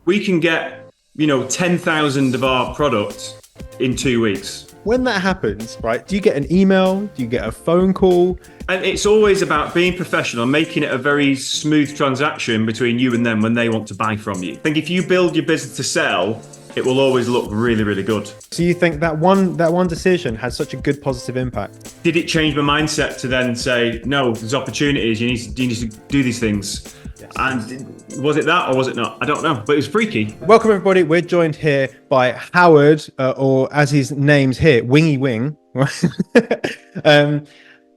we can get, 10,000 of our product in 2 weeks. When that happens, right, do you get an email? Do you get a phone call? And it's always about being professional, making it a very smooth transaction between you and them when they want to buy from you. I think if you build your business to sell, it will always look really, really good. So you think that one decision had such a good positive impact? Did it change my mindset to then say, no, there's opportunities, you need to do these things? Yes. And was it that or was it not? I don't know, but it was freaky. Welcome everybody. We're joined here by Howard, or as his name's here, Wingy Wing.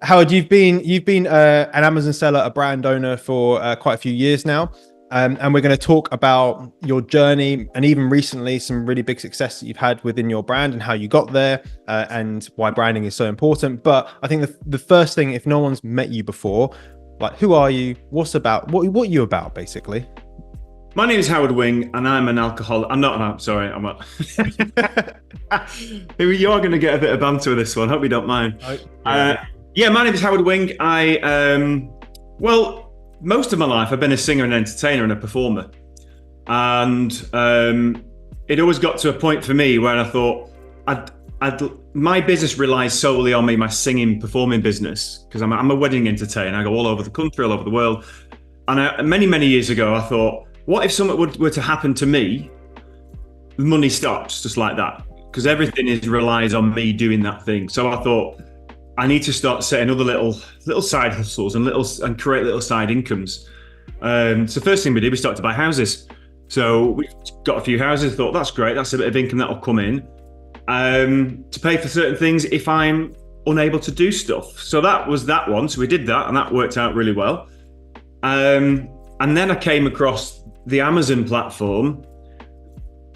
Howard, you've been an Amazon seller, a brand owner for quite a few years now. And we're going to talk about your journey and even recently some really big success that you've had within your brand and how you got there and why branding is so important. But I think the first thing, if no one's met you before, like, who are you? What are you about, basically? My name is Howard Wing, and I'm an alcoholic. I'm not. I'm not. You are going to get a bit of banter with this one. Hope you don't mind. Yeah, my name is Howard Wing. Most of my life, I've been a singer and entertainer and a performer. And it always got to a point for me where I thought, my business relies solely on me, my singing, performing business, because I'm a wedding entertainer. I go all over the country, all over the world. And many, many years ago, I thought, what if something were to happen to me? Money stops just like that, because everything relies on me doing that thing. So I thought, I need to start setting other little side hustles and create little side incomes. So first thing we did, we started to buy houses. So we got a few houses, thought that's great, that's a bit of income that'll come in to pay for certain things if I'm unable to do stuff. So that was that one. So we did that and that worked out really well. And then I came across the Amazon platform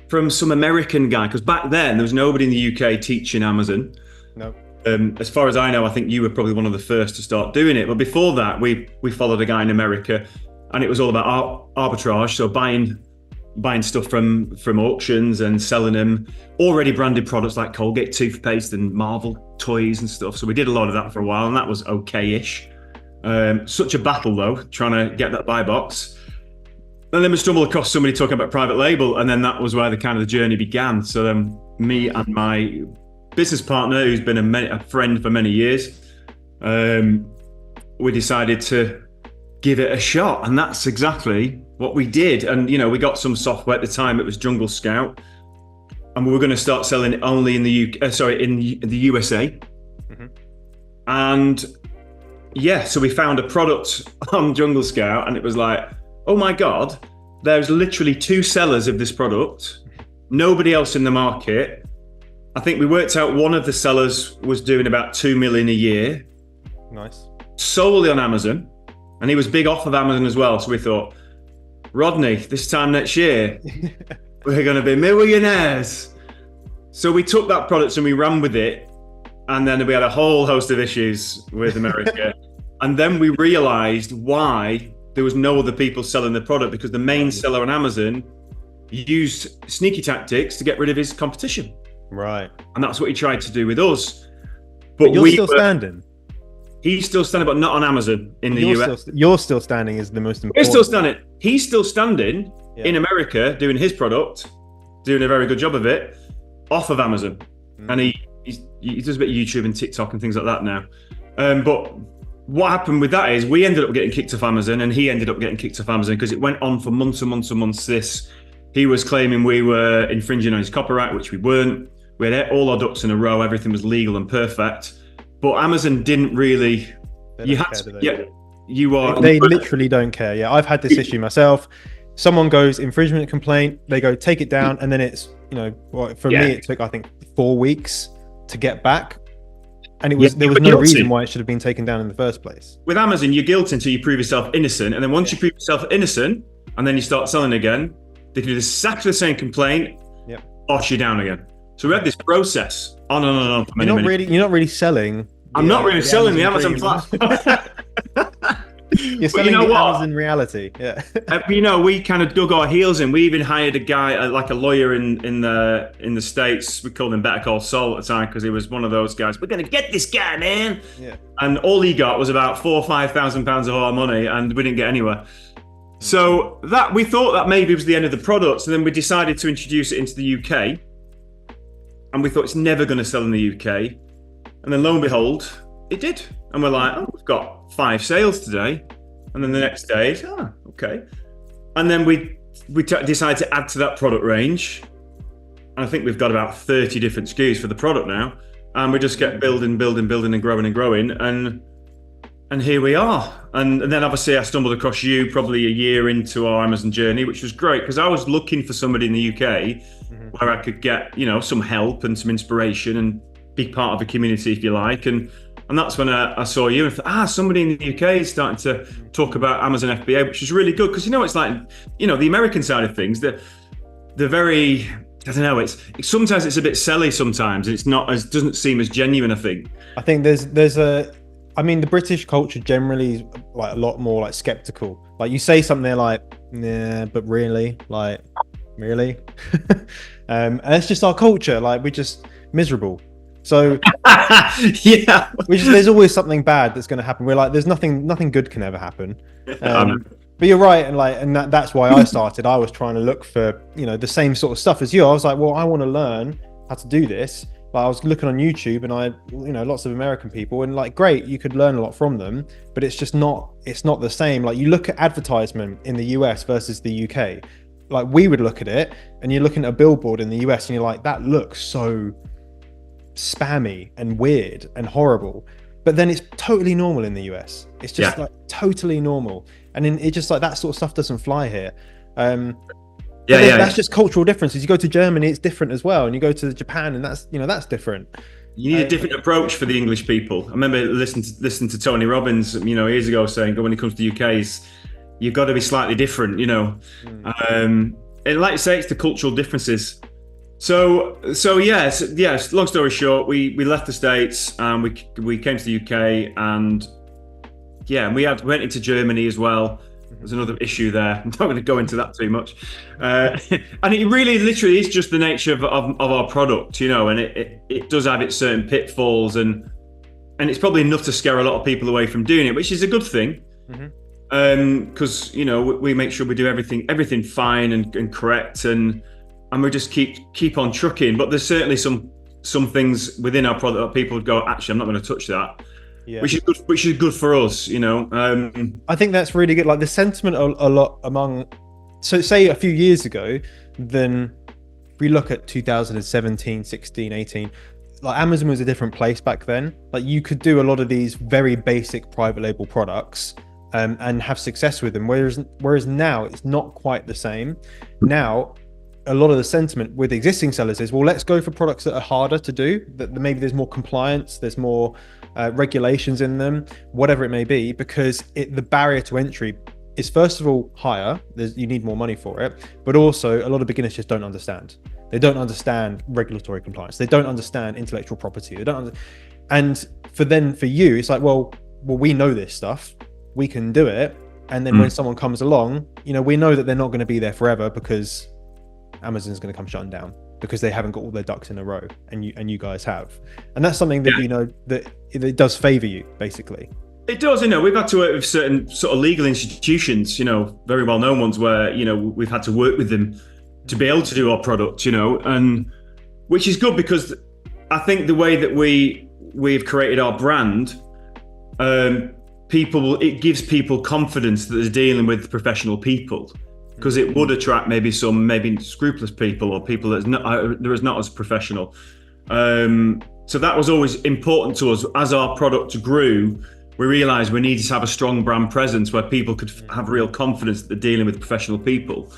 from some American guy, because back then there was nobody in the UK teaching Amazon. No. As far as I know, I think you were probably one of the first to start doing it. But before that, we followed a guy in America, and it was all about arbitrage. So buying stuff from auctions and selling them, already branded products like Colgate toothpaste and Marvel toys and stuff. So we did a lot of that for a while, and that was okay-ish. Such a battle though, trying to get that buy box. And then we stumbled across somebody talking about private label, and then that was where the journey began. So then me and my business partner, who's been a friend for many years, we decided to give it a shot, and that's exactly what we did. And we got some software at the time. It was Jungle Scout, and we were going to start selling it only in the the USA. Mm-hmm. And yeah, so we found a product on Jungle Scout, and it was like, oh my God, there's literally 2 sellers of this product, nobody else in the market. I think we worked out one of the sellers was doing about 2 million a year. Nice. Solely on Amazon. And he was big off of Amazon as well. So we thought, Rodney, this time next year, we're going to be millionaires. So we took that product and we ran with it. And then we had a whole host of issues with America. And then we realized why there was no other people selling the product, because the main seller on Amazon used sneaky tactics to get rid of his competition. Right. And that's what he tried to do with us. But you're still standing. He's still standing, but not on Amazon in the US. You're still standing is the most important. We're still standing. He's still standing in America doing his product, doing a very good job of it, off of Amazon. Mm. And he does a bit of YouTube and TikTok and things like that now. But what happened with that is we ended up getting kicked off Amazon, and he ended up getting kicked off Amazon because it went on for months and months and months. He was claiming we were infringing on his copyright, which we weren't. We had all our ducks in a row. Everything was legal and perfect. But Amazon didn't really. They literally don't care. Yeah, I've had this issue myself. Someone goes infringement complaint, they go take it down, and then it's for me it took I think 4 weeks to get back, and there was no reason why it should have been taken down in the first place. With Amazon, you're guilty until you prove yourself innocent, and then once you prove yourself innocent, and then you start selling again, they do exactly the same complaint, osh you down again. So we had this process on and on for many minutes. You're not really selling. I'm not really selling the Amazon platform. You're selling the Amazon reality. Yeah. We kind of dug our heels in. We even hired a guy, like a lawyer in the States. We called him Better Call Saul at the time because he was one of those guys. We're going to get this guy, man. Yeah. And all he got was about £4,000 or £5,000 of our money, and we didn't get anywhere. So that we thought that maybe was the end of the product, and then we decided to introduce it into the UK, and we thought it's never going to sell in the UK, and then lo and behold, it did, and we're like, oh, we've got 5 sales today, and then the next day, okay, and then we decided to add to that product range, and I think we've got about 30 different SKUs for the product now, and we just get building, and growing, and here we are. And then obviously I stumbled across you probably a year into our Amazon journey, which was great because I was looking for somebody in the UK where I could get, some help and some inspiration and be part of a community, if you like. And that's when I saw you and thought, somebody in the UK is starting to talk about Amazon FBA, which is really good because, it's like, the American side of things, they're very, I don't know, it's sometimes it's a bit silly sometimes. It's not as, doesn't seem as genuine, I think. I think the British culture generally is like a lot more like skeptical. Like you say something, they're like, nah, but really? Like, really? And it's just our culture. Like we're just miserable. So yeah, there's always something bad that's going to happen. We're like, there's nothing good can ever happen. But you're right, and that's why I started. I was trying to look for the same sort of stuff as you. I was like, well, I want to learn how to do this. Like I was looking on YouTube, and I lots of American people, and like great, you could learn a lot from them, but it's not the same. Like you look at advertisement in the US versus the UK. Like we would look at it, and you're looking at a billboard in the US, and you're like, that looks so spammy and weird and horrible, but then it's totally normal in the US. It's just like totally normal, and then it just like that sort of stuff doesn't fly here. That's just cultural differences. You go to Germany, it's different as well, and you go to Japan, and that's different. You need a different approach for the English people. I remember listening to Tony Robbins, years ago, saying, when it comes to the UK, you've got to be slightly different, and like you say, it's the cultural differences. So yes. Long story short, we left the States and we came to the UK, and we went into Germany as well. There's another issue there. I'm not going to go into that too much. And it really literally is just the nature of our product, and it does have its certain pitfalls, and it's probably enough to scare a lot of people away from doing it, which is a good thing. Because we make sure we do everything fine and correct, and we just keep on trucking. But there's certainly some things within our product that people would go, actually, I'm not going to touch that. Yeah. Which is good for us, I think that's really good. Like the sentiment a lot among, so say a few years ago, then we look at 2017, 16, 18, like Amazon was a different place back then. Like you could do a lot of these very basic private label products and have success with them. Whereas now it's not quite the same. Now, a lot of the sentiment with existing sellers is, well, let's go for products that are harder to do, that maybe there's more compliance, there's more regulations in them, whatever it may be, because the barrier to entry is first of all higher. You need more money for it, but also a lot of beginners just don't understand. They don't understand regulatory compliance. They don't understand intellectual property. And for you, it's like, well, we know this stuff. We can do it. And then when someone comes along, we know that they're not going to be there forever because Amazon's going to come shutting down because they haven't got all their ducks in a row, and you guys have. And that's something that that it does favor you, basically. It does. We've had to work with certain sort of legal institutions, very well known ones, where we've had to work with them to be able to do our product, and which is good because I think the way that we've created our brand, it gives people confidence that they're dealing with professional people. Because it would attract maybe scrupulous people or people that is not as professional. So that was always important to us. As our product grew, we realised we needed to have a strong brand presence where people could have real confidence that they're dealing with professional people.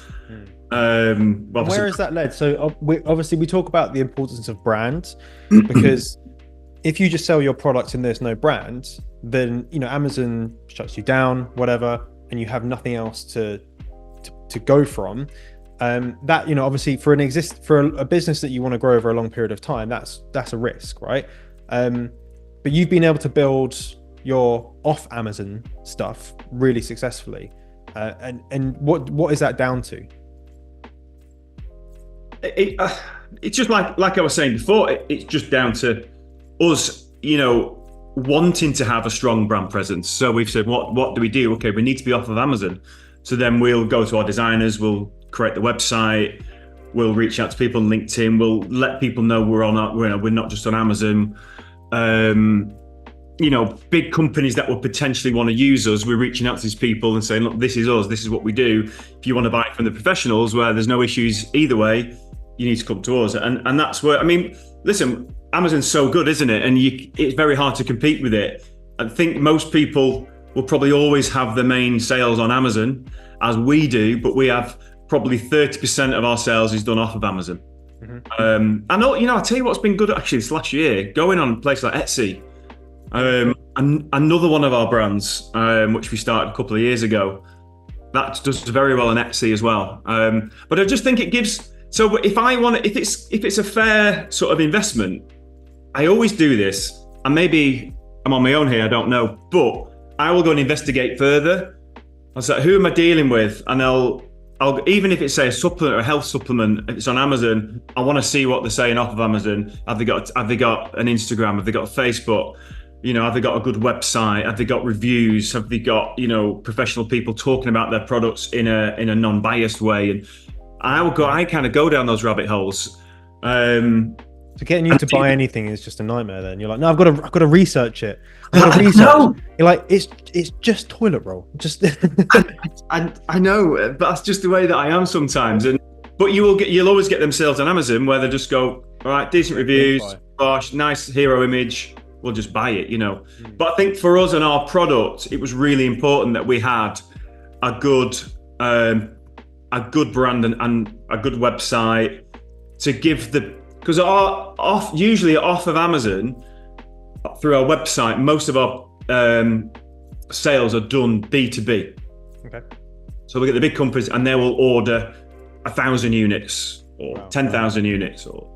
Where has that led? So obviously we talk about the importance of brand, because if you just sell your product and there's no brand, then Amazon shuts you down, whatever, and you have nothing else to go from. That obviously for a business that you want to grow over a long period of time, that's a risk, right? But you've been able to build your off Amazon stuff really successfully, and what is that down to? It's just like I was saying before. It's just down to us, wanting to have a strong brand presence. So we've said, what do we do? Okay, we need to be off of Amazon. So then we'll go to our designers, we'll create the website, we'll reach out to people on LinkedIn, we'll let people know we're not just on Amazon. Big companies that will potentially want to use us, we're reaching out to these people and saying, look, this is us, this is what we do. If you want to buy it from the professionals where there's no issues either way, you need to come to us. And that's where, listen, Amazon's so good, isn't it? And it's very hard to compete with it. I think most people will probably always have the main sales on Amazon, as we do, but we have probably 30% of our sales is done off of Amazon. Mm-hmm. I'll tell you what's been good actually this last year, going on a place like Etsy. Another one of our brands, which we started a couple of years ago, that does very well on Etsy as well. But I just think it gives. So if it's a fair sort of investment, I always do this, and maybe I'm on my own here, I don't know, but I will go and investigate further. I'll say, who am I dealing with? And I'll even if it's say a supplement or a health supplement, if it's on Amazon, I want to see what they're saying off of Amazon. Have they got an Instagram? Have they got a Facebook? Have they got a good website? Have they got reviews? Have they got, professional people talking about their products in a non-biased way? And I kind of go down those rabbit holes. So getting you to buy anything is just a nightmare. Then you're like, no, I've got to research it. I've got to research. No. You're like, it's just toilet roll. Just. I know, but that's just the way that I am sometimes. But you'll always get them sales on Amazon where they just go, all right, decent reviews, gosh, nice hero image. We'll just buy it, But I think for us and our product, it was really important that we had a good brand and a good website to give because usually off of Amazon through our website, most of our sales are done B2B. Okay. So we get the big companies and they will order 1,000 units or 10,000 units or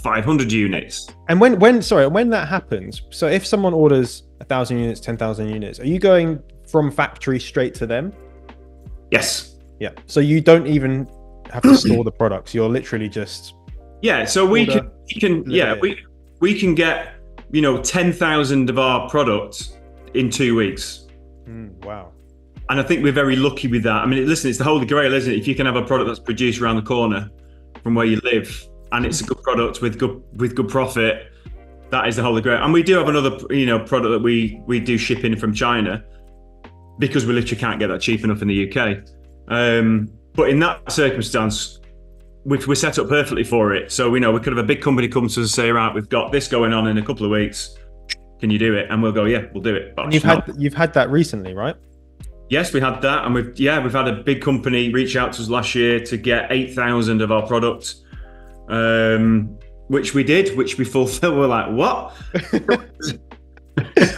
500 units. And when that happens, so if someone orders 1,000 units, 10,000 units, are you going from factory straight to them? Yes. Yeah. So you don't even have to store the products. You're literally just. Yeah. So we can get 10,000 of our products in 2 weeks. Wow. And I think we're very lucky with that. Listen, it's the holy grail, isn't it? If you can have a product that's produced around the corner from where you live, and it's a good product with good profit, that is the holy grail. And we do have another product that we do ship in from China because we literally can't get that cheap enough in the UK. But in that circumstance, we're set up perfectly for it. So we could have a big company come to us and say, right, we've got this going on in a couple of weeks. Can you do it? And we'll go, yeah, we'll do it. But you've had that recently, right? Yes, we had that, and we've had a big company reach out to us last year to get 8,000 of our products. Which we did, which we fulfilled. We're like, what?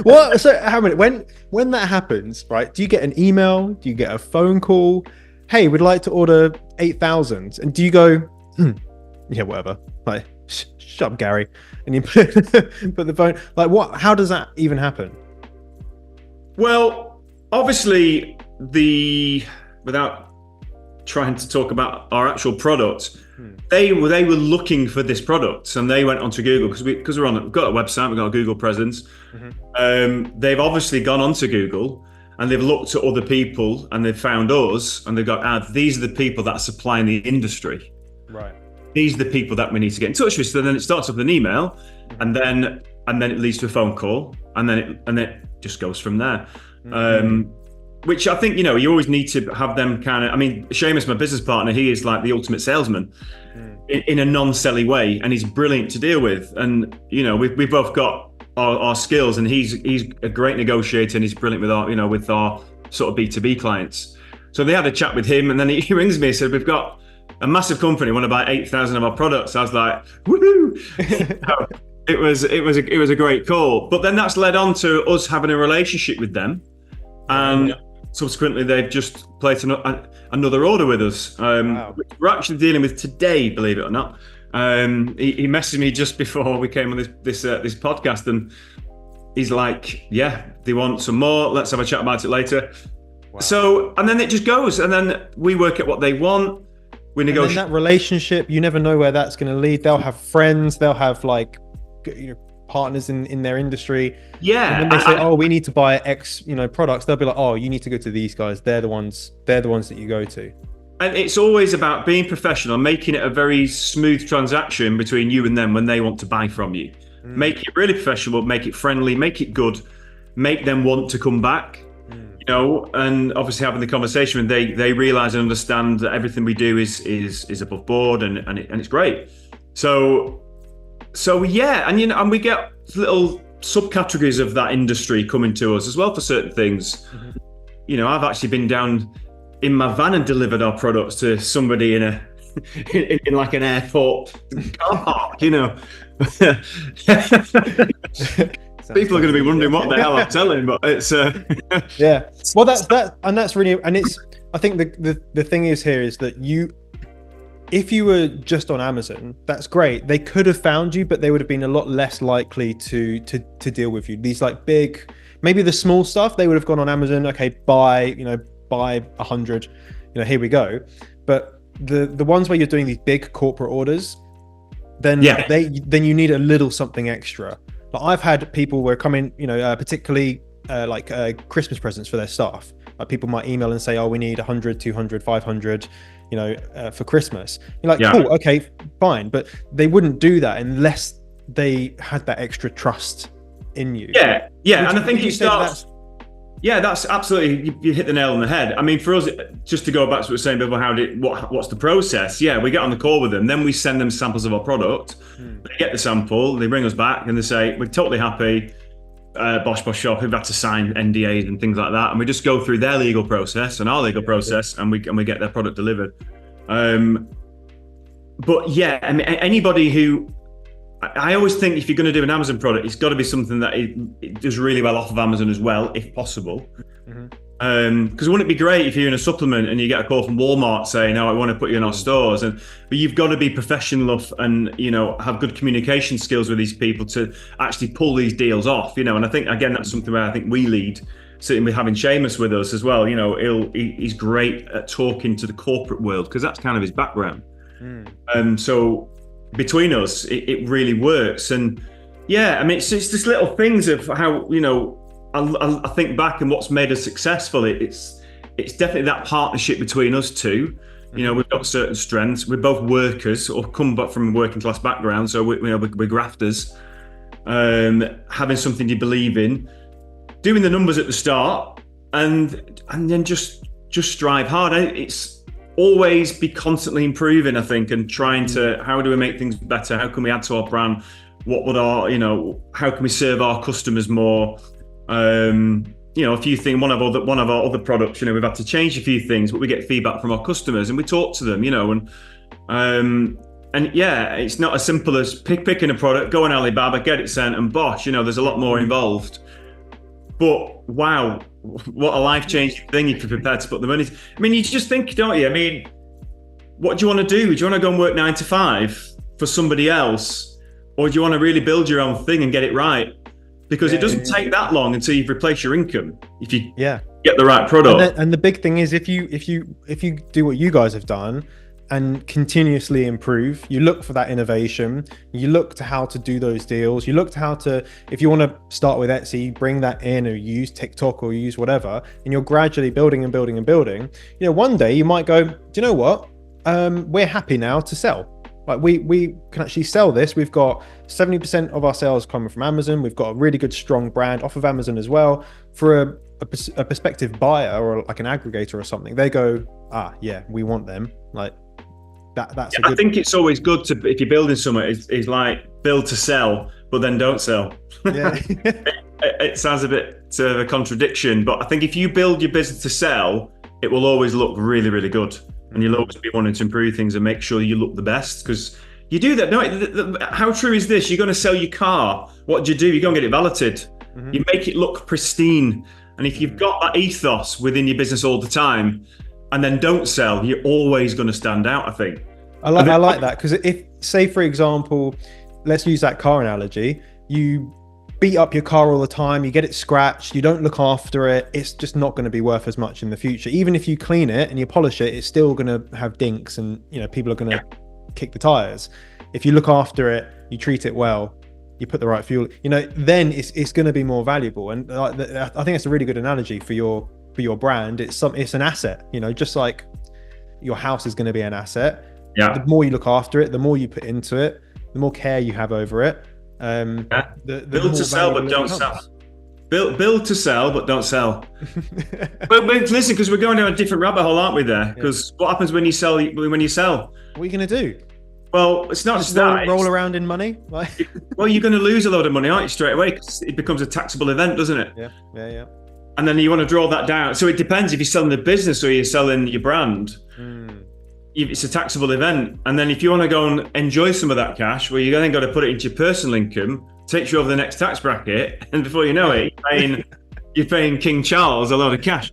What? So how many? When that happens, right? Do you get an email? Do you get a phone call? Hey, we'd like to order 8,000. And do you go, yeah, whatever. Like, shut up, Gary. And you put the phone. Like, what? How does that even happen? Well, obviously, without trying to talk about our actual product. They were looking for this product, and they went onto Google because we've got a website, we've got a Google presence. Mm-hmm. They've obviously gone onto Google and they've looked at other people and they've found us and they've got, these are the people that are supplying the industry. Right. These are the people that we need to get in touch with. So then it starts off with an email, mm-hmm. and then it leads to a phone call, and then it just goes from there. Mm-hmm. Which I think, you always need to have them kind of, Seamus, my business partner, he is like the ultimate salesman in a non-selly way, and he's brilliant to deal with. And, we've both got our skills, and he's a great negotiator, and he's brilliant with our sort of B2B clients. So they had a chat with him, and then he rings me and said, we've got a massive company, want to buy 8,000 of our products. I was like, woohoo! It was a great call. But then that's led on to us having a relationship with them. And subsequently, they've just placed another order with us, which we're actually dealing with today, believe it or not. He messaged me just before we came on this podcast, and he's like, "Yeah, they want some more. Let's have a chat about it later." Wow. So, and then it just goes, and then we work at what they want. We negotiate. And that relationship, you never know where that's going to lead. They'll have friends. They'll have partners in their industry. Yeah. And when they say, oh, we need to buy X, products, they'll be like, oh, you need to go to these guys. They're the ones that you go to. And it's always about being professional, making it a very smooth transaction between you and them when they want to buy from you. Make it really professional, make it friendly, make it good, make them want to come back. And obviously having the conversation, and they realize and understand that everything we do is above board, and it's great. So yeah, and we get little subcategories of that industry coming to us as well for certain things. I've actually been down in my van and delivered our products to somebody in like an airport car park. People are going to be wondering what the hell I'm telling, but it's yeah. Well, that's really, and it's. I think the thing is here is that if you were just on Amazon, that's great. They could have found you, but they would have been a lot less likely to deal with you. These like big, maybe the small stuff, they would have gone on Amazon. Okay, buy 100. Here we go. But the ones where you're doing these big corporate orders, then you need a little something extra. But I've had people where come in, particularly Christmas presents for their staff. Like people might email and say, oh, we need 100, 200, 500, for Christmas. You're like, cool, okay, fine. But they wouldn't do that unless they had that extra trust in you. Yeah. And I think it starts... Yeah, that's absolutely, you hit the nail on the head. I mean, for us, just to go back to what we were saying before, what's the process? Yeah, we get on the call with them, then we send them samples of our product. They get the sample, they bring us back and they say, we're totally happy, bosh shop, we've had to sign NDAs and things like that. And we just go through their legal process and our legal process, and we get their product delivered. But yeah, I mean, anybody who, I always think if you're going to do an Amazon product, it's got to be something that it does really well off of Amazon as well, if possible. Because wouldn't it be great if you're in a supplement and you get a call from Walmart saying, "Oh, I want to put you in our stores," but you've got to be professional enough and have good communication skills with these people to actually pull these deals off. And I think again that's something where I think we lead. Sitting with having Seamus with us as well, he's great at talking to the corporate world because that's kind of his background. So between us, it really works. And yeah, I mean, it's just little things of how, I think back and what's made us successful. It's definitely that partnership between us two. We've got certain strengths. We're both workers or come back from a working class background. So we're grafters, having something you believe in, doing the numbers at the start and then just strive hard. It's always be constantly improving, I think, and trying to, how do we make things better? How can we add to our brand? What would our, how can we serve our customers more? A few things, one of our other products, we've had to change a few things, but we get feedback from our customers and we talk to them, and yeah, it's not as simple as picking a product, go on Alibaba, get it sent and bosh, there's a lot more involved. But wow, what a life-changing thing if you're prepared to put the money. I mean, you just think, don't you? I mean, what do you want to do? Do you want to go and work 9 to 5 for somebody else? Or do you want to really build your own thing and get it right? Because it doesn't take that long until you've replaced your income if you get the right product. And the big thing is if you do what you guys have done and continuously improve, you look for that innovation, you look to how to do those deals, you look to how to, if you want to start with Etsy, bring that in, or use TikTok or use whatever, and you're gradually building and building and building. One day you might go, do you know what? We're happy now to sell. Like we can actually sell this. We've got 70% of our sales coming from Amazon. We've got a really good, strong brand off of Amazon as well. For a prospective buyer or like an aggregator or something, they go, yeah, we want them. Like, that's I think it's always good to, if you're building something, is like build to sell, but then don't sell. Yeah. It sounds a bit of a contradiction, but I think if you build your business to sell, it will always look really, really good. And you'll always be wanting to improve things and make sure you look the best, because you do that. No, how true is this? You're going to sell your car. What do? You go and get it valeted. You make it look pristine. And if you've got that ethos within your business all the time, and then don't sell, you're always going to stand out, I think. I like that, because if, say for example, let's use that car analogy, you beat up your car all the time, you get it scratched, you don't look after it, it's just not going to be worth as much in the future. Even if you clean it and you polish it, it's still going to have dinks and people are going to kick the tires. If you look after it, you treat it well, you put the right fuel, then it's going to be more valuable. And I think it's a really good analogy for your brand. It's an asset, just like your house is going to be an asset. Yeah. The more you look after it, the more you put into it, the more care you have over it. Build to sell, but don't sell. Build to sell, but don't sell. but listen, because we're going down a different rabbit hole, aren't we? There, because what happens when you sell? What are you going to do? Well, it's not just that. Roll around in money. Well, you're going to lose a load of money, aren't you, straight away? Because it becomes a taxable event, doesn't it? Yeah. And then you want to draw that down. So it depends if you're selling the business or you're selling your brand. It's a taxable event. And then if you want to go and enjoy some of that cash, well, you're then got to put it into your personal income, takes you over the next tax bracket, and before you know it, you're paying King Charles a lot of cash.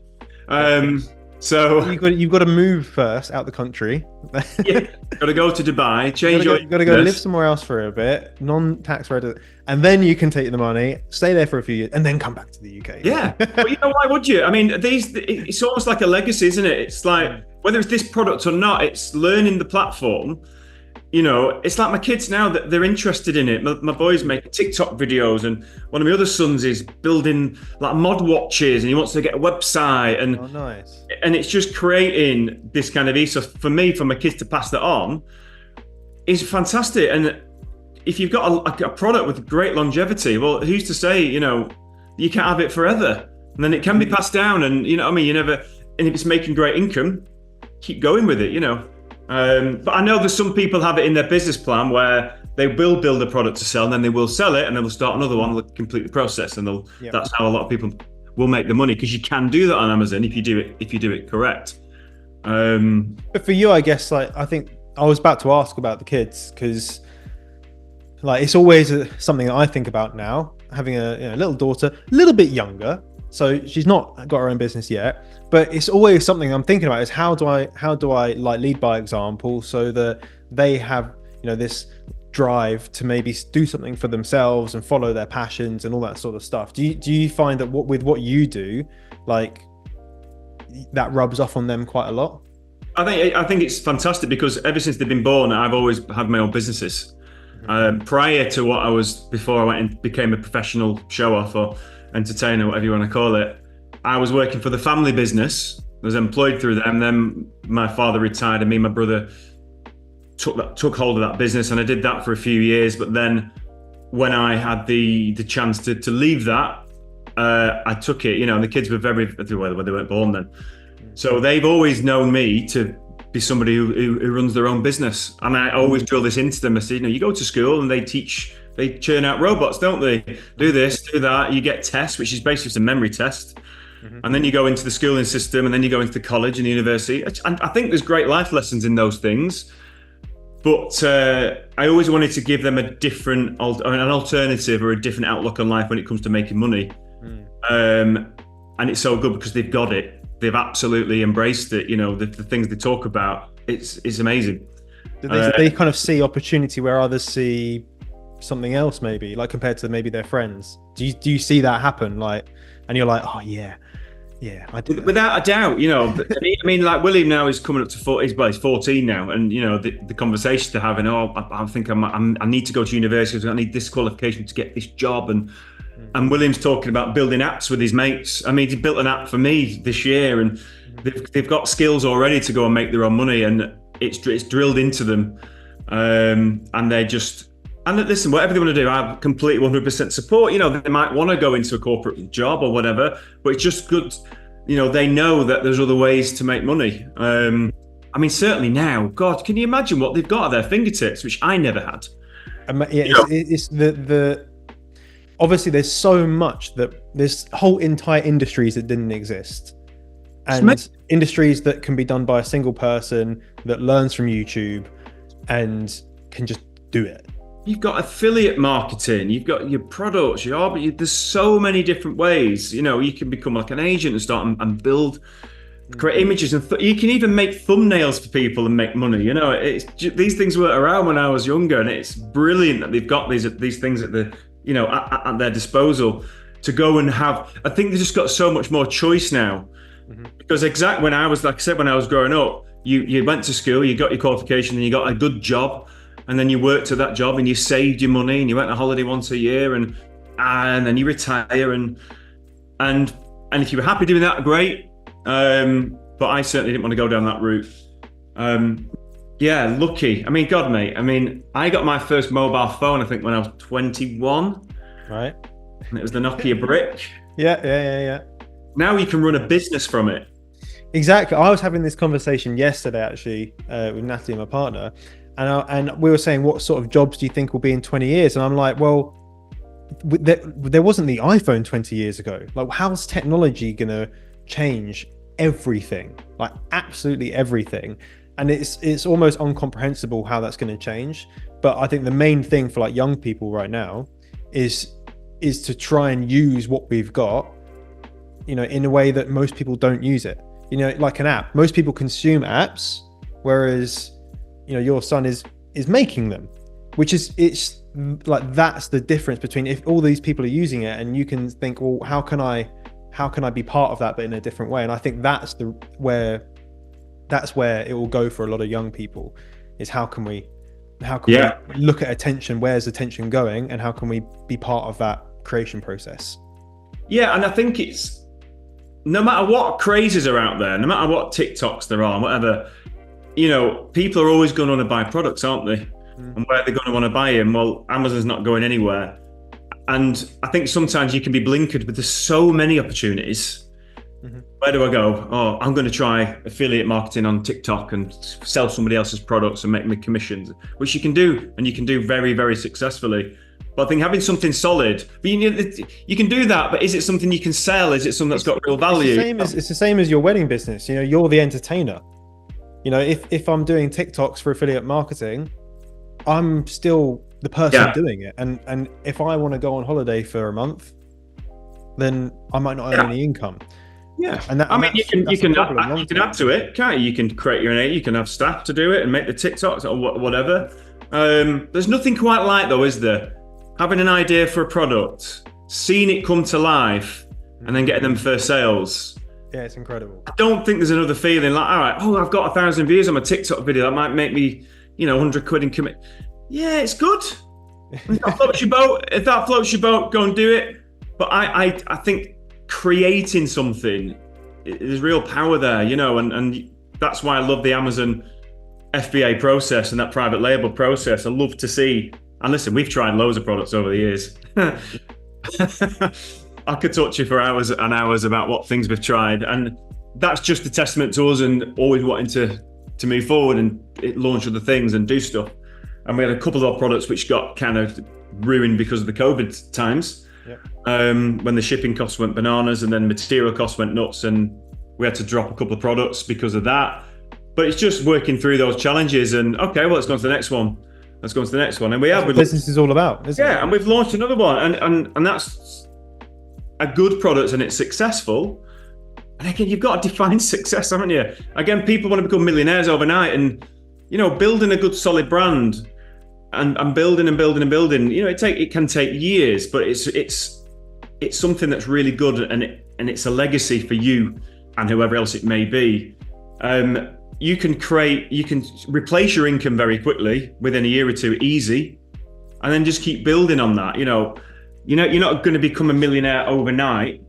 So you've got to move first out the country. Got to go to Dubai, you've got to go live somewhere else for a bit, non-tax resident, and then you can take the money, stay there for a few years, and then come back to the UK. Yeah, well, why would you? I mean, it's almost like a legacy, isn't it? It's like whether it's this product or not, it's learning the platform. It's like my kids now that they're interested in it. My boys make TikTok videos, and one of my other sons is building like mod watches, and he wants to get a website. And nice. And it's just creating this kind of ethos for my kids to pass that on is fantastic. And if you've got a product with great longevity, well, who's to say you can't have it forever? And then it can be passed down, and you never. And if it's making great income, keep going with it. But I know that some people have it in their business plan where they will build a product to sell, and then they will sell it, and then they'll start another one, they'll complete the process, and that's how a lot of people will make the money, because you can do that on Amazon if you do it correct. But for you, I guess, I think I was about to ask about the kids, because it's always something that I think about now, having a little daughter, a little bit younger. So she's not got her own business yet, but it's always something I'm thinking about is how do I lead by example, so that they have, this drive to maybe do something for themselves and follow their passions and all that sort of stuff. Do you find that with what you do, that rubs off on them quite a lot? I think it's fantastic, because ever since they've been born, I've always had my own businesses. Prior to what I was before I went and became a professional show off or entertainer, whatever you want to call it, I was working for the family business. I was employed through them. Then my father retired, and me and my brother took hold of that business, and I did that for a few years. But then when I had the chance to leave that, I took it. And the kids were well, they weren't born then, so they've always known me to be somebody who runs their own business. And I always drill this into them. I said, you go to school and they churn out robots, don't they? Do this, do that. You get tests, which is basically just a memory test. And then you go into the schooling system, and then you go into the college and the university. And I think there's great life lessons in those things. But I always wanted to give them an alternative or a different outlook on life when it comes to making money. And it's so good because they've got it. They've absolutely embraced it. The things they talk about, it's amazing. Do they kind of see opportunity where others see something else, maybe, compared to maybe their friends? Do you see that happen? And you're like, oh yeah, I do. Without a doubt, I mean, William now is coming up to 40. He's 14 now, and the conversations they're having. I think I need to go to university. I need this qualification to get this job, and William's talking about building apps with his mates. I mean, he built an app for me this year, and they've got skills already to go and make their own money, and it's drilled into them, and they're just. And listen, whatever they want to do, I have complete 100% support. They might want to go into a corporate job or whatever, but it's just good. They know that there's other ways to make money. I mean, certainly now, God, can you imagine what they've got at their fingertips, which I never had? It's the obviously there's so much that there's whole entire industries that didn't exist, and industries that can be done by a single person that learns from YouTube and can just do it. You've got affiliate marketing, you've got your products, there's so many different ways. You can become like an agent and start and build, create images, and you can even make thumbnails for people and make money. These things weren't around when I was younger, and it's brilliant that they've got these things at at their disposal to go and have. I think they've just got so much more choice now, because when I was growing up, you went to school, you got your qualification, and you got a good job. and then you worked at that job and you saved your money and you went on holiday once a year and then you retire and if you were happy doing that, great. But I certainly didn't want to go down that route. Yeah, lucky. I mean, God, mate. I mean, I got my first mobile phone, I think, when I was 21. Right. And it was the Nokia brick. Yeah. Now you can run a business from it. Exactly. I was having this conversation yesterday, actually, with Natalie, my partner, and we were saying, what sort of jobs do you think will be in 20 years? And I'm like, well, there wasn't the iPhone 20 years ago. Like, how's technology going to change everything? Like, absolutely everything. And it's almost incomprehensible how that's going to change. But I think the main thing for like young people right now is to try and use what we've got, you know, in a way that most people don't use it. You know, like an app. Most people consume apps, whereas, you know, your son is making them, which is, it's like, that's the difference between if all these people are using it and you can think, well, how can I be part of that, but in a different way? And I think that's where it will go for a lot of young people, is how can we look at attention, where's attention going, and how can we be part of that creation process? Yeah, and I think it's, no matter what crazes are out there, no matter what TikToks there are, whatever, you know, people are always going to want to buy products, aren't they? And where they're going to want to buy them, well, Amazon's not going anywhere. And I think sometimes you can be blinkered, but there's so many opportunities. Where do I go? Oh, I'm going to try affiliate marketing on TikTok and sell somebody else's products and make me commissions, which you can do, and you can do very, very successfully. But I think having something solid, but you can do that, but is it something you can sell? Is it something that's got real value? It's the same as your wedding business. You know, you're the entertainer. You know, if I'm doing TikToks for affiliate marketing, I'm still the person doing it. And if I want to go on holiday for a month, then I might not earn any income. Yeah, you can add to it, can't you? You can create your own. You can have staff to do it and make the TikToks or whatever. There's nothing quite like, though, is there? Having an idea for a product, seeing it come to life, and then getting them first sales. Yeah, it's incredible. I don't think there's another feeling like, all right, I've got 1,000 views on my TikTok video. That might make me, 100 quid in commit. Yeah, it's good. If that floats your boat, go and do it. But I think creating something, there's real power there, and that's why I love the Amazon FBA process and that private label process. I love to see, and listen, we've tried loads of products over the years. I could talk to you for hours and hours about what things we've tried, and that's just a testament to us and always wanting to move forward and launch other things and do stuff. And we had a couple of our products which got kind of ruined because of the COVID times. When the shipping costs went bananas and then material costs went nuts, and we had to drop a couple of products because of that. But it's just working through those challenges and, okay, well, let's go on to the next one. And we have. Business is all about, isn't it? And we've launched another one, and that's a good product and it's successful. And again, you've got to define success, haven't you? Again, people want to become millionaires overnight, and building a good solid brand and building, it can take years, but it's something that's really good, and it's a legacy for you and whoever else it may be. You can replace your income very quickly within a year or two, easy, and then just keep building on that. You're not going to become a millionaire overnight.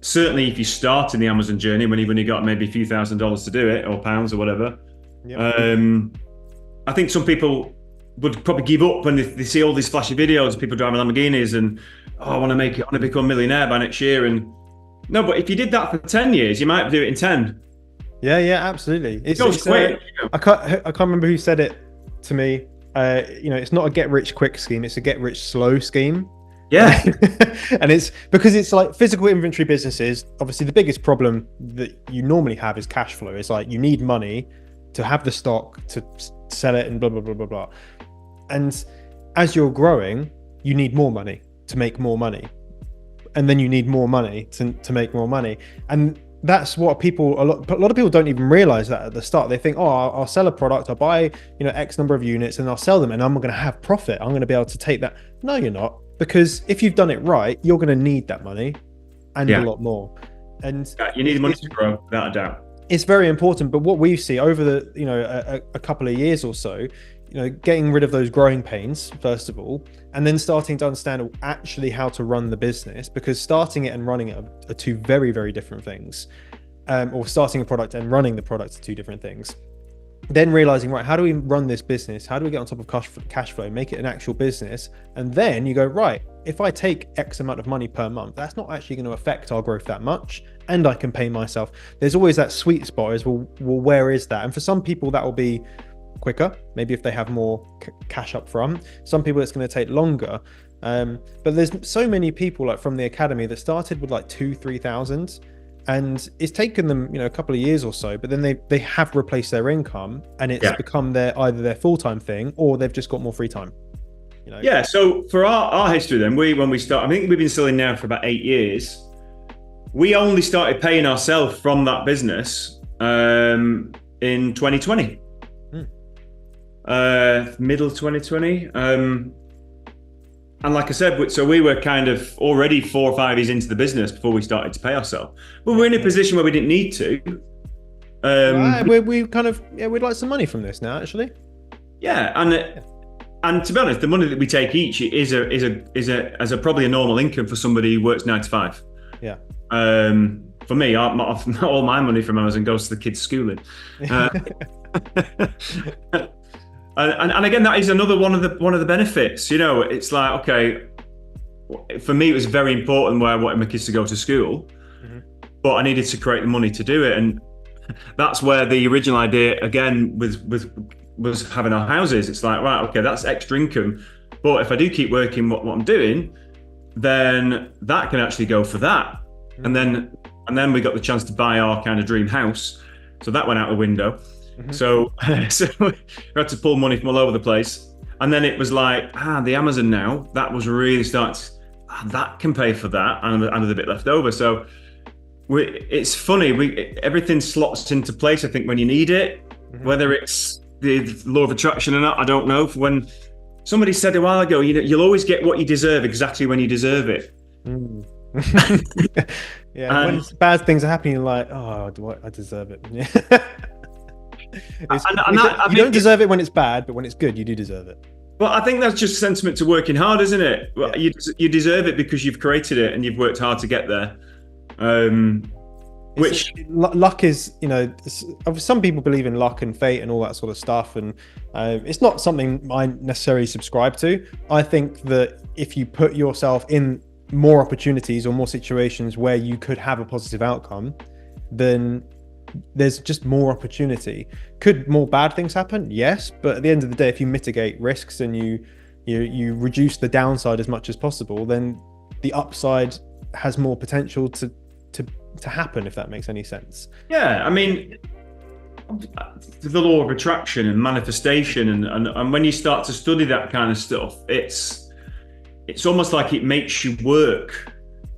Certainly, if you start in the Amazon journey when you've only got maybe a few $1,000s to do it, or pounds or whatever. I think some people would probably give up when they see all these flashy videos of people driving Lamborghinis and, I want to become a millionaire by next year. And no, but if you did that for 10 years, you might do it in 10. Yeah, absolutely. It goes quick. I can't remember who said it to me. It's not a get rich quick scheme; it's a get rich slow scheme. Yeah, and it's because it's like physical inventory businesses. Obviously, the biggest problem that you normally have is cash flow. It's like you need money to have the stock to sell it and blah blah blah blah blah. And as you're growing, you need more money to make more money, and then you need more money to make more money. And that's what a lot of people don't even realize that at the start. They think, I'll sell a product, I'll buy X number of units, and I'll sell them, and I'm going to have profit. I'm going to be able to take that. No, you're not, because if you've done it right, you're going to need that money and a lot more. And you need money to grow, without a doubt. It's very important. But what we see over the a couple of years or so, getting rid of those growing pains first of all, and then starting to understand actually how to run the business, because starting it and running it are two very, very different things. Or starting a product and running the product are two different things. Then realizing, right, how do we run this business? How do we get on top of cash flow, make it an actual business? And then you go, right, if I take X amount of money per month, that's not actually going to affect our growth that much, and I can pay myself. There's always that sweet spot as well, where is that? And for some people that will be quicker, maybe if they have more cash up front. Some people it's going to take longer. But there's so many people like from the academy that started with like 2,000-3,000, and it's taken them a couple of years or so, but then they have replaced their income, and it's become either their full-time thing, or they've just got more free time. Yeah. So for our history, then when we start, I think we've been selling now for about 8 years. We only started paying ourselves from that business in 2020, middle 2020. And like I said, so we were kind of already 4 or 5 years into the business before we started to pay ourselves. But we're in a position where we didn't need to. We kind of, we'd like some money from this now, actually. Yeah, and to be honest, the money that we take each is a probably a normal income for somebody who works 9 to 5. Yeah. For me, not all my money from Amazon goes to the kids' schooling. And again, that is another one of the benefits. It's like, okay, for me, it was very important where I wanted my kids to go to school, but I needed to create the money to do it, and that's where the original idea again was having our houses. It's like, right, okay, that's extra income, but if I do keep working what I'm doing, then that can actually go for that, and then we got the chance to buy our kind of dream house, so that went out the window. So we had to pull money from all over the place, and then it was like, the Amazon now, that was really starting that can pay for that, and there's a bit left over. So it's funny, everything slots into place, I think, when you need it, whether it's the law of attraction or not, I don't know. When somebody said a while ago, you'll always get what you deserve exactly when you deserve it. Yeah, when bad things are happening, you're like, oh, I deserve it. Yeah. You don't deserve it when it's bad, but when it's good, you do deserve it. Well, I think that's just sentiment to working hard, isn't it? Well, you deserve it because you've created it and you've worked hard to get there. Which luck is, some people believe in luck and fate and all that sort of stuff, and it's not something I necessarily subscribe to. I think that if you put yourself in more opportunities or more situations where you could have a positive outcome, then there's just more opportunity. Could more bad things happen? Yes, but at the end of the day, if you mitigate risks and you reduce the downside as much as possible, then the upside has more potential to happen, if that makes any sense. Yeah, I mean, the law of attraction and manifestation, and when you start to study that kind of stuff, it's almost like it makes you work.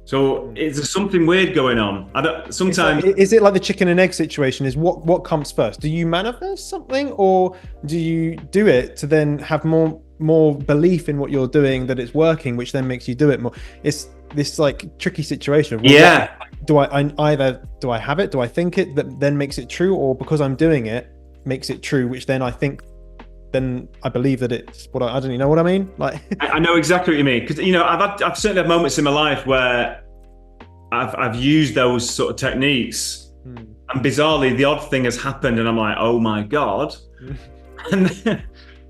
So is there something weird going on? Sometimes is it like the chicken and egg situation? Is what comes first? Do you manifest something, or do you do it to then have more belief in what you're doing, that it's working, which then makes you do it more? It's this like tricky situation. Do I have it? Do I think it that then makes it true, or because I'm doing it makes it true, which then I think, then I believe that it's what I don't even know what I mean. Like I know exactly what you mean, because I've certainly had moments in my life where I've used those sort of techniques, and bizarrely the odd thing has happened, and I'm like, oh my god. And then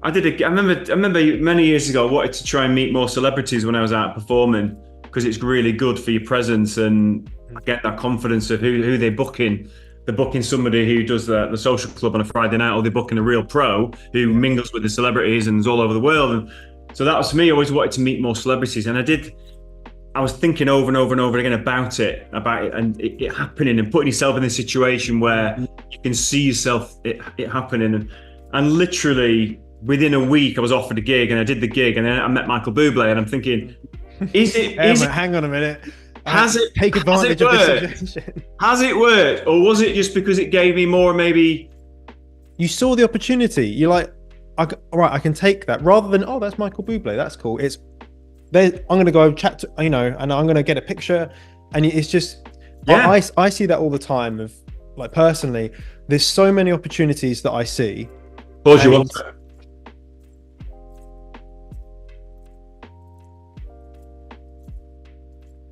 I remember many years ago I wanted to try and meet more celebrities when I was out performing, because it's really good for your presence and get that confidence of who they're booking. They're booking somebody who does the social club on a Friday night, or they're booking a real pro who mingles with the celebrities and is all over the world. And so that was for me. I always wanted to meet more celebrities, and I was thinking over and over and over again about it, and it happening, and putting yourself in a situation where you can see yourself it happening. And literally within a week, I was offered a gig, and I did the gig, and then I met Michael Bublé, and I'm thinking, hang on a minute. Has it take advantage of this situation? Has it worked, or was it just because it gave me more? Maybe you saw the opportunity. You're like, all right, I can take that, rather than, oh, that's Michael Bublé, that's cool. It's there. I'm going to go chat to, and I'm going to get a picture, and it's just, I see that all the time. Of like, personally, there's so many opportunities that I see.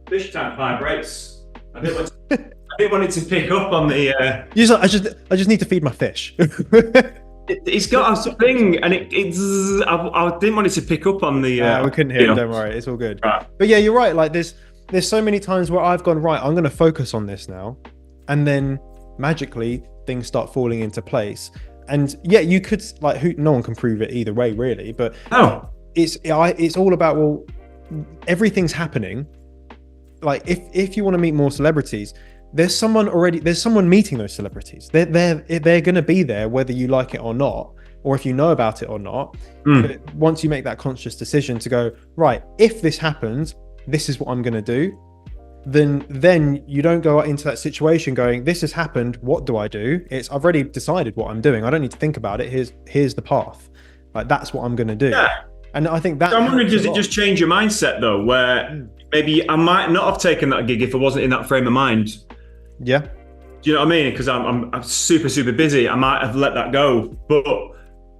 fish tank vibrates. I didn't want it to pick up on the. I just need to feed my fish. It's got a thing, and I didn't want it to pick up on the. We couldn't hear it. Don't worry, it's all good. Right. But yeah, you're right. Like there's so many times where I've gone, right, I'm going to focus on this now, and then magically things start falling into place. And yeah, you could no one can prove it either way, really. But it's all about, well, everything's happening. Like if you want to meet more celebrities, there's someone meeting those celebrities. They're going to be there whether you like it or not, or if you know about it or not. But once you make that conscious decision to go, right, if this happens, this is what I'm going to do. Then you don't go into that situation going, this has happened, what do I do? It's, I've already decided what I'm doing. I don't need to think about it. Here's the path. Like, that's what I'm going to do. Yeah. And I think that. So I'm wondering, does it just change your mindset though, where maybe I might not have taken that gig if I wasn't in that frame of mind? Yeah. Do you know what I mean? Because I'm super, super busy. I might have let that go. But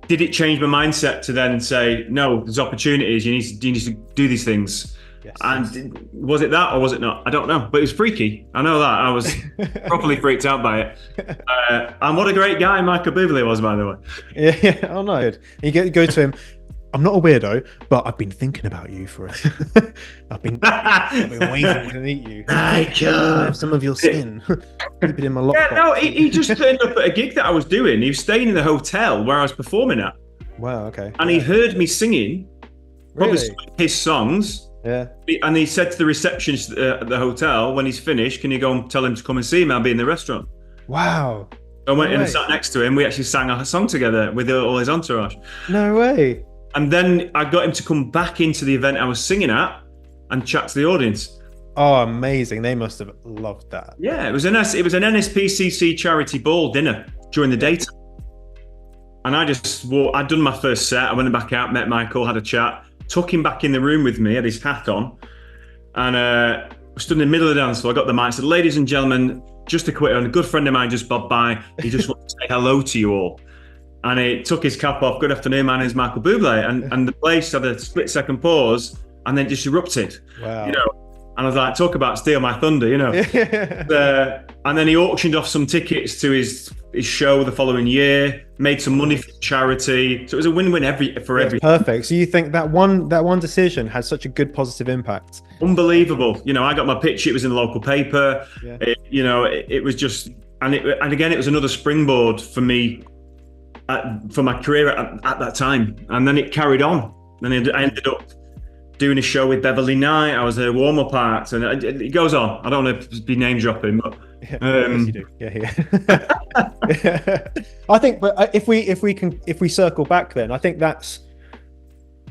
did it change my mindset to then say, no, there's opportunities. You need to do these things. Yes. And was it that or was it not? I don't know. But it was freaky. I know that. I was properly freaked out by it. And what a great guy Michael Bublé was, by the way. Yeah. Oh, no. You go to him. I'm not a weirdo, but I've been thinking about you for I've been waiting to meet you. I have some of your skin. Keep it in my lockbox. Yeah, no, he just turned up at a gig that I was doing. He was staying in the hotel where I was performing at. Wow, okay. And he heard me singing, probably his songs. Yeah. And he said to the receptionist at the hotel, when he's finished, can you go and tell him to come and see me? I'll be in the restaurant. Wow. I went in and sat next to him. We actually sang a song together with all his entourage. No way. And then I got him to come back into the event I was singing at and chat to the audience. Oh, amazing. They must have loved that. Yeah, it was an NSPCC charity ball dinner during the daytime. And I'd done my first set. I went back out, met Michael, had a chat, took him back in the room with me, had his hat on. And stood in the middle of the dance floor. I got the mic, said, ladies and gentlemen, just a quick one. A good friend of mine just bobbed by. He just wants to say hello to you all. And he took his cap off. Good afternoon, my name's Michael Bublé. And the place had a split second pause and then just erupted. Wow. You know, and I was like, talk about steal my thunder, you know. And then he auctioned off some tickets to his show the following year, made some money for charity. So it was a win-win for everything. Perfect. So you think that one decision had such a good positive impact? Unbelievable. You know, I got my pitch. It was in the local paper. Yeah. It was just, and again, it was another springboard for me. For my career at that time, and then it carried on. Then I ended up doing a show with Beverly Knight. I was a warm-up act, and it goes on. I don't want to be name dropping, but yes, you do. Yeah. I think, but if we circle back, then I think that's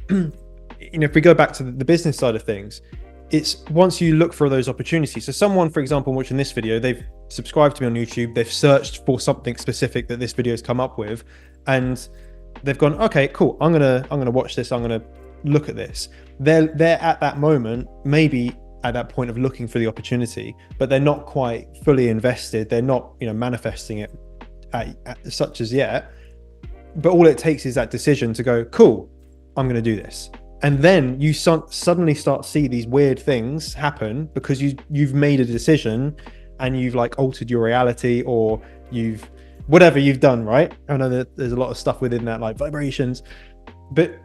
if we go back to the business side of things, it's once you look for those opportunities. So someone, for example, watching this video, they've subscribed to me on YouTube, they've searched for something specific that this video has come up with, and they've gone, okay, cool, I'm gonna watch this, I'm gonna look at this. They're at that moment, maybe at that point of looking for the opportunity, but they're not quite fully invested. They're not, manifesting it at such as yet. But all it takes is that decision to go, cool, I'm gonna do this. And then you suddenly start to see these weird things happen because you've made a decision and you've altered your reality, or whatever you've done, right? I know that there's a lot of stuff within that, like vibrations, but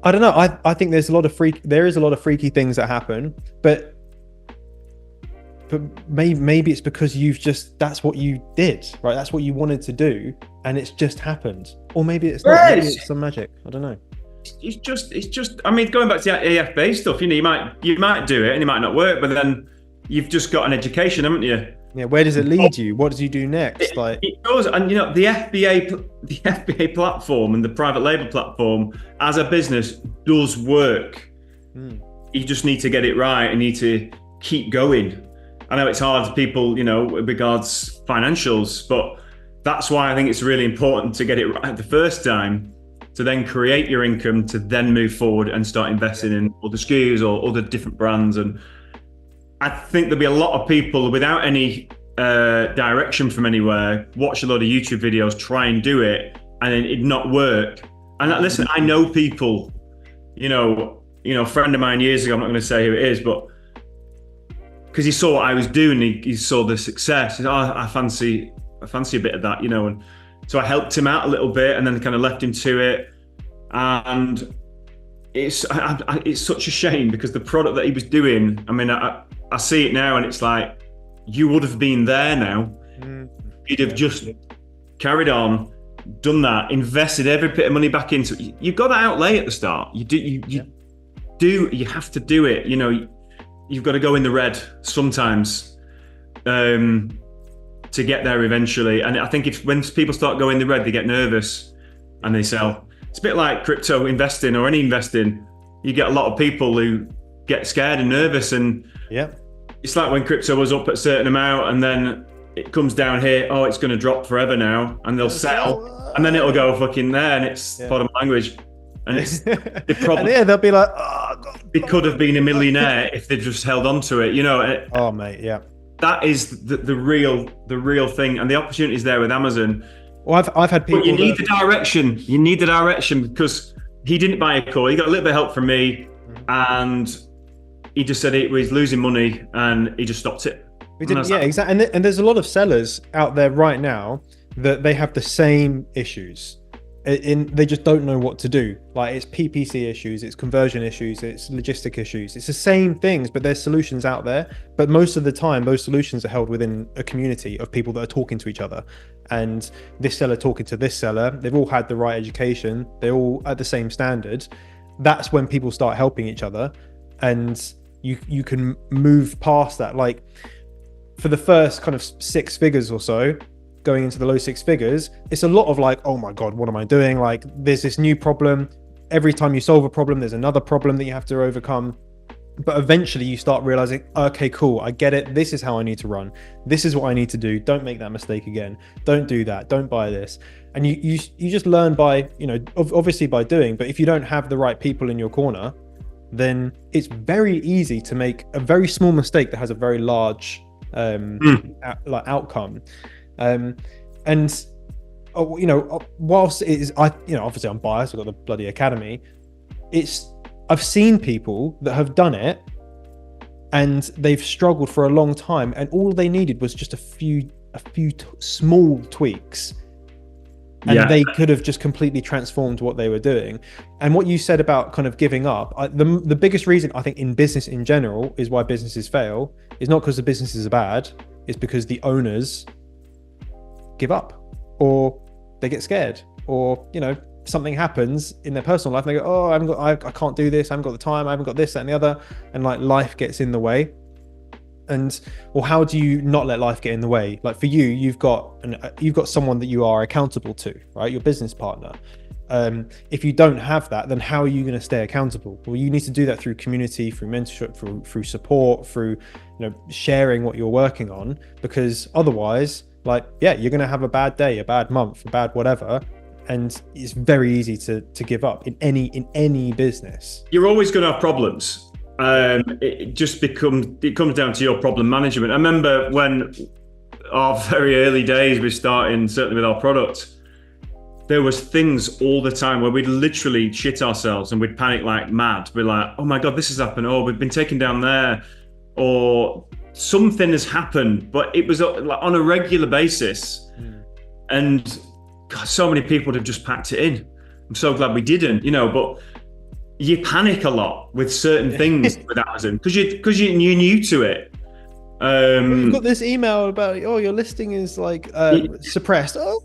I don't know. I think there is a lot of freaky things that happen, but maybe it's because that's what you did, right? That's what you wanted to do, and it's just happened. Or maybe it's not. Maybe it's some magic. I don't know. It's just. I mean, going back to the FBA stuff, you might do it and it might not work, but then you've just got an education, haven't you? Yeah. Where does it lead you? What do you do next? It does, and the FBA platform and the private label platform as a business does work. You just need to get it right and need to keep going. I know it's hard for people, with regards financials, but that's why I think it's really important to get it right the first time, to then create your income, to then move forward and start investing in other SKUs or other different brands. And I think there'll be a lot of people without any direction from anywhere, watch a lot of YouTube videos, try and do it, and then it not work. And listen, I know people, a friend of mine years ago, I'm not going to say who it is, but because he saw what I was doing, he saw the success. He said, oh, I fancy a bit of that, you know. And so I helped him out a little bit, and then kind of left him to it. And it's such a shame, because the product that he was doing, I mean, I see it now, and it's like, you would have been there now. You'd have just carried on, done that, invested every bit of money back into it. You've got that outlay at the start. You have to do it. You know, you've got to go in the red sometimes to get there eventually. And I think when people start going in the red, they get nervous and they sell. It's a bit like crypto investing or any investing. You get a lot of people who get scared and nervous, and it's like when crypto was up at a certain amount and then it comes down here, oh, it's going to drop forever now, and they'll sell, and then it'll go fucking there, and it's bottom language. And it's the problem. And they'll be like, oh, God. They could have been a millionaire if they just held on to it, you know. Oh, mate, yeah. That is the real thing, and the opportunity is there with Amazon. Well, I've had people. But you need the direction. You need the direction, because he didn't buy a core. He got a little bit of help from me, and he just said he was losing money, and he just stopped it. We didn't, yeah, exactly. And there's a lot of sellers out there right now that they have the same issues. They just don't know what to do. Like, it's PPC issues, it's conversion issues, it's logistic issues. It's the same things, but there's solutions out there. But most of the time, those solutions are held within a community of people that are talking to each other. And this seller talking to this seller, they've all had the right education, they're all at the same standard. That's when people start helping each other, and you can move past that. Like, for the first kind of 6 figures or so, going into the low 6 figures, it's a lot of like, oh my God, what am I doing? Like, there's this new problem. Every time you solve a problem, there's another problem that you have to overcome. But eventually you start realizing, okay, cool, I get it. This is how I need to run. This is what I need to do. Don't make that mistake again. Don't do that. Don't buy this. And you just learn by, you know, obviously by doing, but if you don't have the right people in your corner, then it's very easy to make a very small mistake that has a very large outcome. And you know, whilst it is, obviously I'm biased, I've got the bloody academy. I've seen people that have done it and they've struggled for a long time, and all they needed was just a few small tweaks, and they could have just completely transformed what they were doing. And what you said about kind of giving up, the biggest reason I think in business in general is why businesses fail is not because the businesses are bad, it's because the owners give up, or they get scared, or, you know, something happens in their personal life and they go, oh, I can't do this, I haven't got the time, I haven't got this, that, and the other, and like life gets in the way. And well, how do you not let life get in the way? Like for you, you've got someone that you are accountable to, right? Your business partner. If you don't have that, then how are you going to stay accountable? Well, you need to do that through community, through mentorship, through support, through, you know, sharing what you're working on, because otherwise, like, yeah, you're going to have a bad day, a bad month, a bad whatever, and it's very easy to give up in any business. You're always going to have problems. It comes down to your problem management. I remember when our very early days we starting, certainly with our product, there was things all the time where we'd literally shit ourselves and we'd panic like mad. We're like, oh my God, this has happened. Oh, we've been taken down there, or something has happened. But it was like on a regular basis. And God, so many people would have just packed it in. I'm so glad we didn't, you know, but you panic a lot with certain things with Amazon because you're new to it. You've got this email about, oh, your listing is like suppressed. Oh,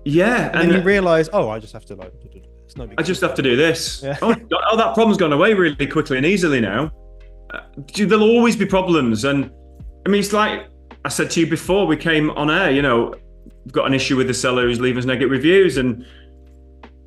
yeah, and then you realize, oh, I just have to it's no big deal. I just have to do this. Yeah. Oh, that problem's gone away really quickly and easily now. There'll always be problems, and I mean, it's like I said to you before we came on air. You know, we've got an issue with the seller who's leaving us negative reviews, and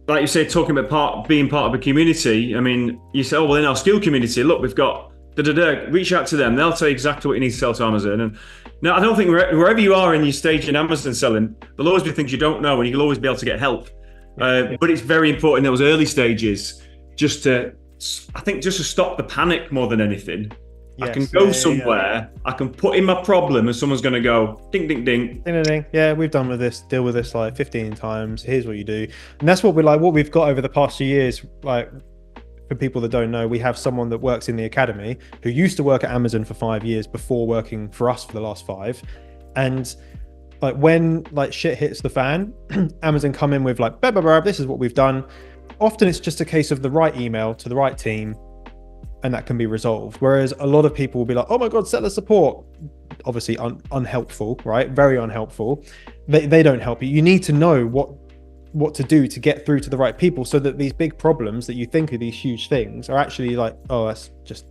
like you say, talking about being part of a community. I mean, you say, oh, well, in our skill community, look, we've got reach out to them. They'll tell you exactly what you need to sell to Amazon. And no, I don't think wherever you are in your stage in Amazon selling, there'll always be things you don't know, and you'll always be able to get help. But it's very important in those early stages just to stop the panic more than anything. Yes, I can go somewhere, I can put in my problem, and someone's going to go ding, ding, ding. Ding, ding, ding. Yeah, we've dealt with this like 15 times. Here's what you do. And that's what what we've got over the past few years, like for people that don't know, we have someone that works in the academy who used to work at Amazon for 5 years before working for us for the last 5. And like when like shit hits the fan, Amazon come in with like, blah, blah, blah, this is what we've done. Often it's just a case of the right email to the right team, and that can be resolved. Whereas a lot of people will be like, oh my God, seller support. Obviously unhelpful, right? Very unhelpful. They don't help you. You need to know what to do to get through to the right people, so that these big problems that you think are these huge things are actually like, oh, that's just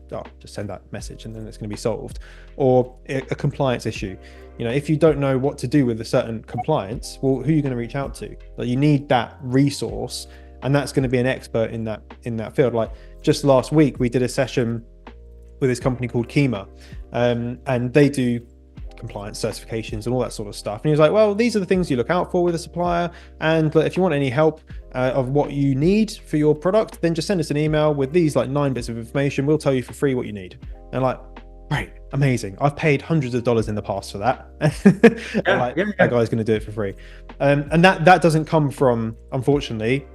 send that message and then it's going to be solved. Or a compliance issue. You know, if you don't know what to do with a certain compliance, well, who are you going to reach out to? Like, you need that resource, and that's going to be an expert in that field. Like just last week, we did a session with this company called Kima, and they do compliance certifications and all that sort of stuff. And he was like, well, these are the things you look out for with a supplier, and if you want any help of what you need for your product, then just send us an email with these like 9 bits of information. We'll tell you for free what you need. And like, great, amazing. I've paid hundreds of dollars in the past for that. That guy's going to do it for free. And that doesn't come from, unfortunately,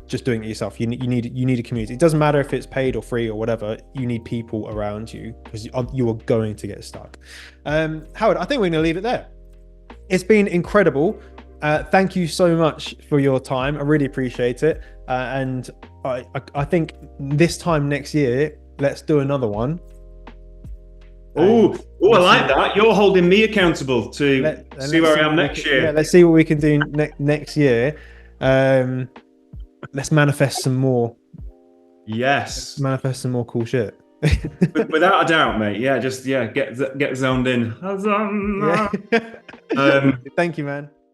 just doing it yourself. You need a community. It doesn't matter if it's paid or free or whatever. You need people around you, because you are going to get stuck. Howard, I think we're going to leave it there. It's been incredible. Thank you so much for your time. I really appreciate it. And I think this time next year, let's do another one. I like that. You're holding me accountable to see where I am next year. Yeah, let's see what we can do next year. Let's manifest some more. Yes. Manifest some more cool shit. Without a doubt, mate. Yeah, just get zoned in. Thank you, man.